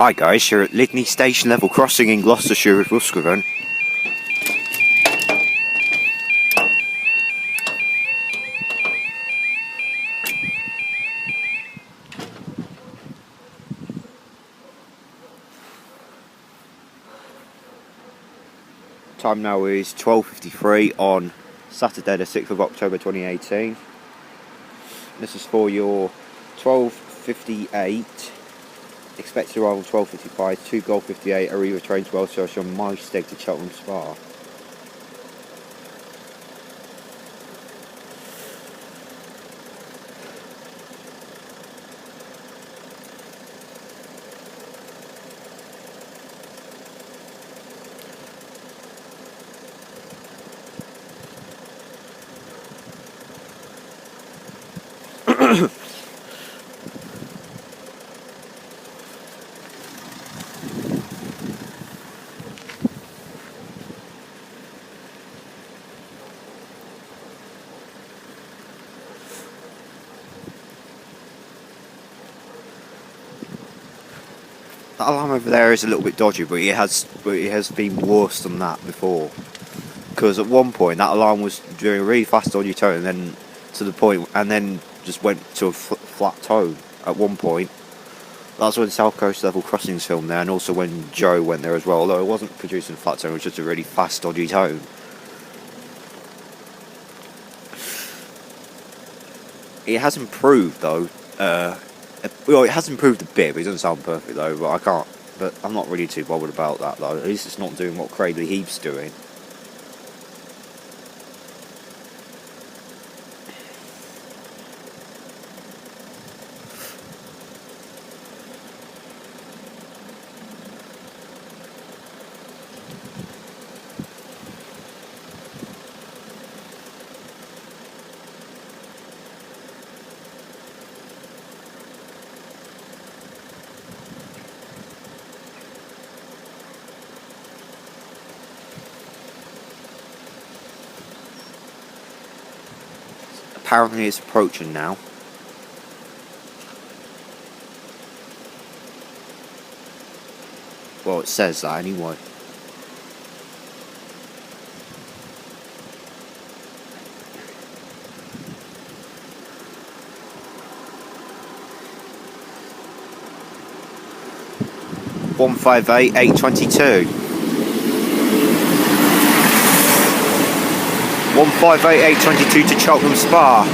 Hi guys, you're at Lydney Station Level Crossing in Gloucestershire with Ruscovern. Time now is 12:53 on Saturday the 6th of October 2018. This is for your 12:58. Expected arrival 12:55, 2 Gold 58, Arriva train 12, so on my steg to Cheltenham Spa. That alarm over there is a little bit dodgy, but it has been worse than that before. Because at one point that alarm was doing a really fast dodgy tone, and then to the point, and then just went to a flat tone at one point. That's when South Coast Level Crossings filmed there, and also when Joe went there as well. Although it wasn't producing flat tone, it was just a really fast dodgy tone. It has improved though. Well, it has improved a bit, but it doesn't sound perfect though. But I'm not really too bothered about that though. At least it's not doing what Cradley Heath's doing. Apparently it's approaching now. Well, it says that anyway. (158,822). 158,822 to Cheltenham Spa.